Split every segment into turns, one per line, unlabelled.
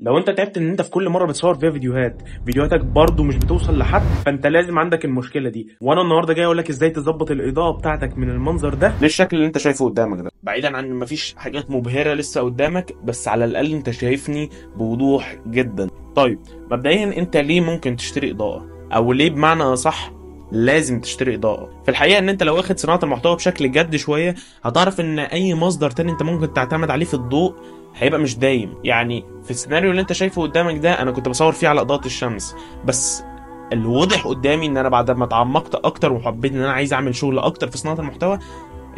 لو انت تعبت ان انت في كل مره بتصور فيها فيديوهاتك برضو مش بتوصل لحد، فانت لازم عندك المشكله دي. وانا النهارده جاي اقول لك ازاي تظبط الاضاءه بتاعتك من المنظر ده للشكل اللي انت شايفه قدامك ده، بعيدا عن ان مفيش حاجات مبهره لسه قدامك، بس على الاقل انت شايفني بوضوح جدا. طيب مبدئيا انت ليه ممكن تشتري اضاءه، او ليه بمعنى اصح لازم تشتري اضاءه؟ في الحقيقه ان انت لو واخد صناعه المحتوى بشكل جد شويه، هتعرف ان اي مصدر تاني انت ممكن تعتمد عليه في الضوء هيبقى مش دايم. يعني في السيناريو اللي انت شايفه قدامك ده انا كنت بصور فيه على اضاءه الشمس، بس اللي واضح قدامي ان انا بعد ما اتعمقت اكتر وحبيت ان انا عايز اعمل شغل اكتر في صناعه المحتوى،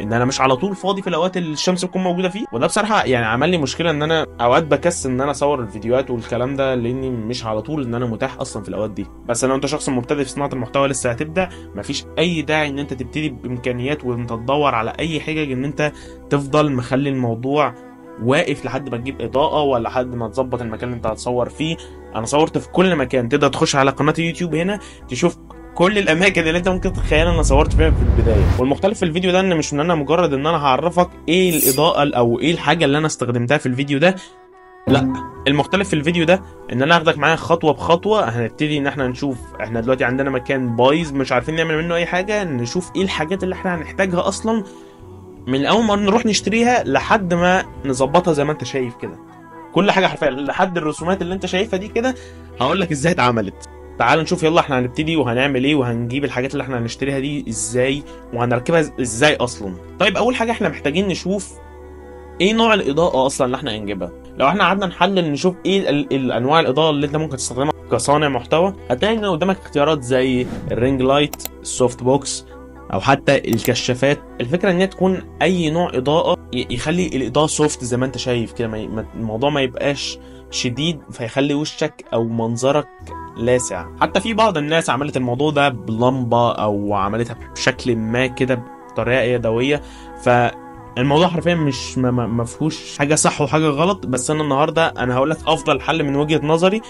ان انا مش على طول فاضي في الاوقات اللي الشمس بتكون موجوده فيه. وده بصراحه يعني عمل لي مشكله، ان انا اوقات بكسل ان انا اصور الفيديوهات والكلام ده، لاني مش على طول ان انا متاح اصلا في الاوقات دي. بس لو انت شخص مبتدئ في صناعه المحتوى لسه هتبدا، مفيش اي داعي ان انت تبتدي بامكانيات وانت تدور على اي حجج ان انت تفضل مخلي الموضوع واقف لحد ما تجيب اضاءه ولا لحد ما تظبط المكان اللي انت هتصور فيه. انا صورت في كل مكان، تقدر تخش على قناه اليوتيوب هنا تشوف كل الاماكن اللي انت ممكن تتخيلها انا صورت فيها في البدايه. والمختلف في الفيديو ده ان مش ان انا مجرد ان انا هعرفك ايه الاضاءه او ايه الحاجه اللي انا استخدمتها في الفيديو ده، لا، المختلف في الفيديو ده ان انا اخدك معايا خطوه بخطوه. هنبتدي ان احنا نشوف احنا دلوقتي عندنا مكان بايظ مش عارفين نعمل منه اي حاجه، نشوف ايه الحاجات اللي احنا هنحتاجها اصلا من اول ما نروح نشتريها لحد ما نظبطها زي ما انت شايف كده. كل حاجه حرفيا لحد الرسومات اللي انت شايفها دي كده هقول لك ازاي اتعملت. تعال نشوف يلا احنا هنبتدي وهنعمل ايه، وهنجيب الحاجات اللي احنا هنشتريها دي ازاي، وهنركبها ازاي اصلا. طيب اول حاجه احنا محتاجين نشوف ايه نوع الاضاءه اصلا اللي احنا هنجيبها. لو احنا قعدنا نحلل نشوف ايه الانواع الاضاءه اللي انت ممكن تستخدمها كصانع محتوى، هتلاقي ان قدامك اختيارات زي الرينج لايت، السوفت بوكس، او حتى الكشافات. الفكره ان هي تكون اي نوع اضاءه يخلي الاضاءه سوفت زي ما انت شايف كده، الموضوع ما يبقاش شديد فيخلي وشك او منظرك لاسع. حتى في بعض الناس عملت الموضوع ده بلمبه او عملتها بشكل ما كده بطريقه يدويه، فالموضوع حرفيا مش ما فيهوش حاجه صح وحاجه غلط. بس انا النهارده انا هقول لك افضل حل من وجهه نظري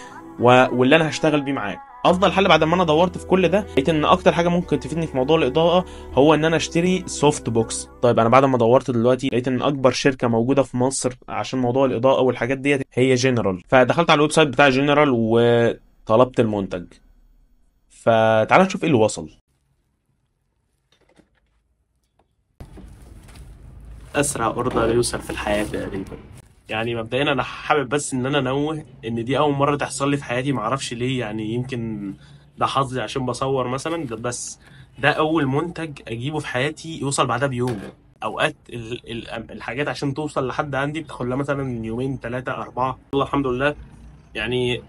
واللي انا هشتغل بيه معاك. افضل حل بعد ما انا دورت في كل ده لقيت ان اكتر حاجه ممكن تفيدني في موضوع الاضاءه هو ان انا اشتري سوفت بوكس. طيب انا بعد ما دورت دلوقتي لقيت ان اكبر شركه موجوده في مصر عشان موضوع الاضاءه والحاجات ديت هي جنرال. فدخلت على الويب سايت بتاع جنرال وطلبت المنتج، فتعال نشوف ايه اللي وصل. اسرع اوردر يوصل في الحياه تقريبا. يعني مبدئيا انا حابب بس ان انا انوه ان دي اول مره تحصل لي في حياتي، معرفش ليه، يعني يمكن ده حظي عشان بصور مثلا ده، بس ده اول منتج اجيبه في حياتي يوصل بعدها بيوم. اوقات الحاجات عشان توصل لحد عندي بتاخد لها مثلا يومين ثلاثه اربعه. والله الحمد لله. يعني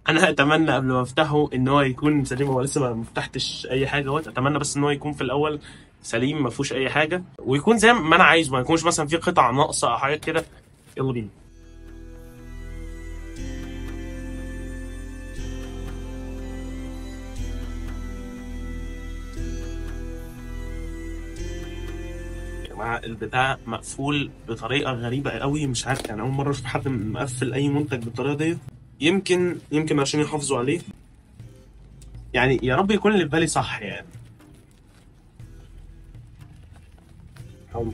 انا اتمنى قبل ما افتحه ان هو يكون سليم. هو لسه ما فتحتش اي حاجه اهوت، اتمنى بس ان هو يكون في الاول سليم ما فيهوش اي حاجه، ويكون زي ما انا عايز، ما يكونش مثلا في قطع ناقصه او حاجات كده. يلا بينا. يا جماعه البتاع مقفول بطريقه غريبه قوي، مش عارف، يعني اول مره اشوف حد مقفل اي منتج بالطريقه دي. يمكن عشان يحافظوا عليه، يعني يا رب يكون اللي في بالي صح يعني. أو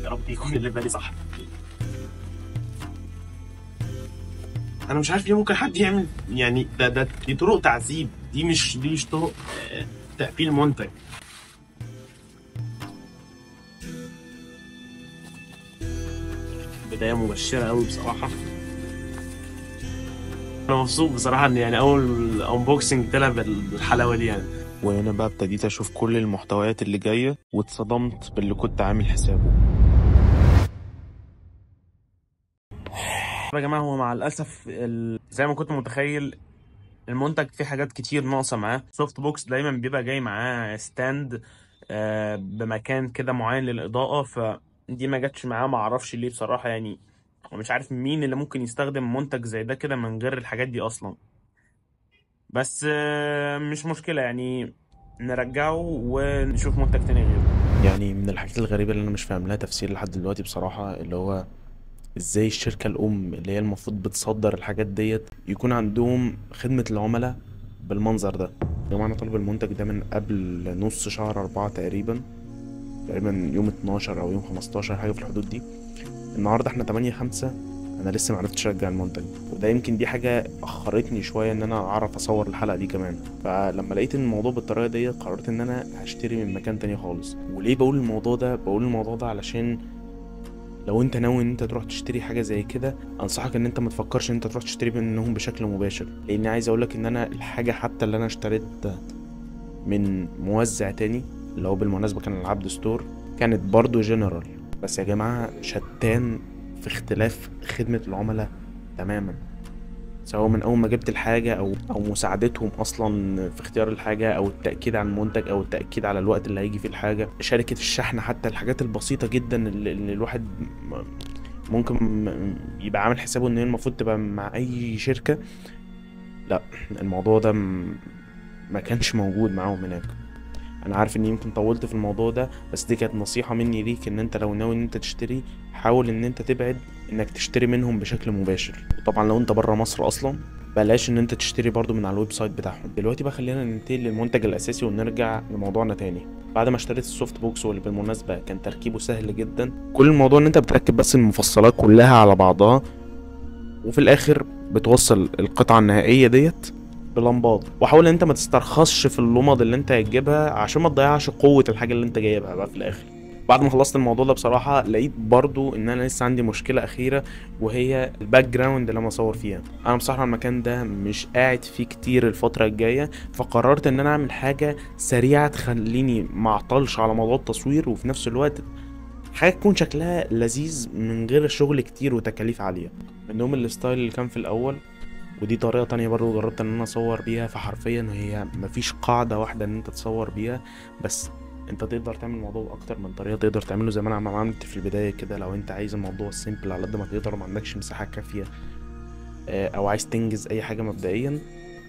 يا رب يكون اللي في بالي صح. انا مش عارف ليه ممكن حد يعمل، يعني دي طرق تعذيب، دي مش طرق تقفيل منتج. بدايه مبشره قوي بصراحه. انا مبسوط بصراحه ان يعني اول انبوكسنج طلع بالحلاوه دي يعني. وهنا بقى ابتديت اشوف كل المحتويات اللي جايه واتصدمت باللي كنت عامل حسابه. يا جماعه هو مع الاسف زي ما كنت متخيل المنتج فيه حاجات كتير ناقصه معاه. سوفت بوكس دايما بيبقى جاي معاه ستاند بمكان كده معين للاضاءه، فدي ما جاتش معاه، ما اعرفش ليه بصراحه يعني. ومش عارف مين اللي ممكن يستخدم منتج زي ده كده من غير الحاجات دي اصلا. بس مش مشكله يعني، نرجعه ونشوف منتج تاني غيره. يعني من الحاجات الغريبه اللي انا مش فاهم لها تفسير لحد دلوقتي بصراحه، اللي هو ازاي الشركة الأم اللي هي المفروض بتصدر الحاجات ديت يكون عندهم خدمة العملاء بالمنظر ده. يا جماعة أنا طالب المنتج ده من قبل نص شهر 4 تقريبا، تقريبا يوم 12 او يوم 15 حاجه في الحدود دي. النهارده احنا 8/5، انا لسه معرفتش ارجع المنتج، وده يمكن دي حاجه اخرتني شويه ان انا اعرف اصور الحلقه دي كمان. فلما لقيت ان الموضوع بالطريقه دي قررت ان انا هشتري من مكان تاني خالص. وليه بقول الموضوع ده؟ بقول الموضوع ده علشان لو انت ناوي ان انت تروح تشتري حاجه زي كده، انصحك ان انت ما تفكرش ان انت تروح تشتري منهم بشكل مباشر، لان عايز اقولك ان انا الحاجه حتى اللي انا اشتريت من موزع تاني اللي هو بالمناسبه كان العبد ستور، كانت برضو جنرال. بس يا جماعه شتان في اختلاف خدمه العملاء تماما، سواء من اول ما جبت الحاجه او مساعدتهم اصلا في اختيار الحاجه، او التاكيد على المنتج، او التاكيد على الوقت اللي هيجي فيه الحاجه، شركه الشحن، حتى الحاجات البسيطه جدا اللي الواحد ممكن يبقى عامل حسابه ان هي المفروض تبقى مع اي شركه، لا الموضوع ده ما كانش موجود معاهم هناك. انا عارف اني يمكن طولت في الموضوع ده، بس دي كانت نصيحة مني ليك، ان انت لو ناوي ان انت تشتري حاول ان انت تبعد انك تشتري منهم بشكل مباشر. وطبعا لو انت بره مصر اصلا بلاش ان انت تشتري برضو من على الويب سايت بتاعهم. دلوقتي بقى خلينا ننتقل للمنتج الاساسي ونرجع لموضوعنا تاني. بعد ما اشتريت السوفت بوكس، واللي بالمناسبة كان تركيبه سهل جدا، كل الموضوع ان انت بتركب بس المفصلات كلها على بعضها، وفي الاخر بتوصل القطعة النهائية ديت بلمبات. وحاول ان انت ما تسترخصش في اللمض اللي انت هتجيبها عشان ما تضيعش قوة الحاجة اللي انت جايبها بقى في الاخر. بعد ما خلصت الموضوع ده بصراحة لقيت برضو ان انا لسه عندي مشكلة اخيرة، وهي الباك جراوند اللي انا اصور فيها. انا بصراحة المكان ده مش قاعد فيه كتير الفترة الجاية، فقررت ان انا اعمل حاجة سريعة تخليني ما اعطلش على موضوع التصوير، وفي نفس الوقت حاجة تكون شكلها لذيذ من غير شغل كتير وتكاليف عالية. منهم الستايل اللي كان في الاول، ودي طريقة تانية برضو جربت ان انا اصور بيها. فحرفيا هي مفيش قاعدة واحدة ان انت تصور بيها، بس انت تقدر تعمل الموضوع باكتر من طريقة. تقدر تعمله زي ما انا عملت في البداية كده، لو انت عايز الموضوع سيمبل على قد ما تقدر وما عندكش مساحة كافية، او عايز تنجز اي حاجة مبدئيا،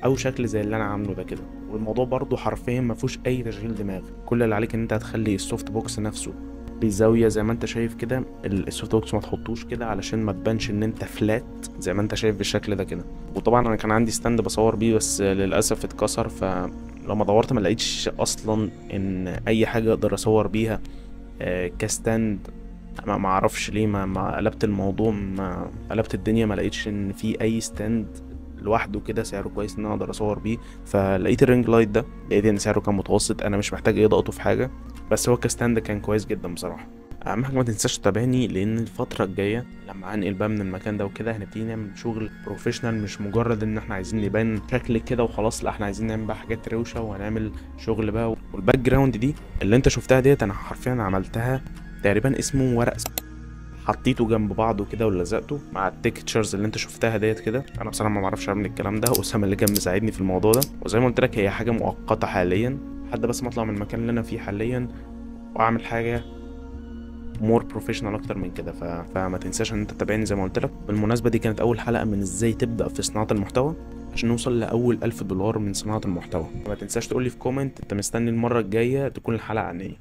او شكل زي اللي انا عامله ده كده. والموضوع برضو حرفيا مفيهوش اي تشغيل دماغ، كل اللي عليك ان انت هتخلي السوفت بوكس نفسه بزاويه زي ما انت شايف كده. السوفت بوكس ما تحطوش كده علشان ما تبانش ان انت فلات زي ما انت شايف بالشكل ده كده. وطبعا انا كان عندي ستاند بصور بيه بس للاسف اتكسر، فلما دورت ما لقيتش اصلا ان اي حاجه اقدر اصور بيها كستاند. ما اعرفش ليه ما قلبت الموضوع، ما قلبت الدنيا، ما لقيتش ان في اي ستاند لوحده كده سعره كويس ان انا اقدر اصور بيه. فلقيت الرينج لايت ده، لقيت ان سعره كان متوسط، انا مش محتاج اضغطه في حاجه، بس هو كستاند كان كويس جدا بصراحه. اهم حاجه ما تنساش تتابعني، لان الفتره الجايه لما هنقل بقى من المكان ده وكده هنبتدي نعمل شغل بروفيشنال، مش مجرد ان احنا عايزين نبان شكل كده وخلاص، لا احنا عايزين نعمل بقى حاجات روشه وهنعمل شغل بقى. والباك جراوند دي اللي انت شفتها ديت انا حرفيا عملتها تقريبا اسمه ورق، حطيته جنب بعضه كده ولزقته مع التكتشرز اللي انت شفتها ديت كده. انا بصراحه ما بعرفش اعمل الكلام ده، اسامه اللي كان مساعدني في الموضوع ده. وزي ما قلت لك هي حاجه مؤقته حاليا لحد بس ما اطلع من المكان اللي انا فيه حاليا واعمل حاجه مور بروفيشنال اكتر من كده. فما تنساش ان انت تتابعني زي ما قلت لك. بالمناسبه دي كانت اول حلقه من ازاي تبدا في صناعه المحتوى عشان نوصل لاول $1000 من صناعه المحتوى. ما تنساش تقولي في كومنت انت مستني المره الجايه تكون الحلقه عن ايه.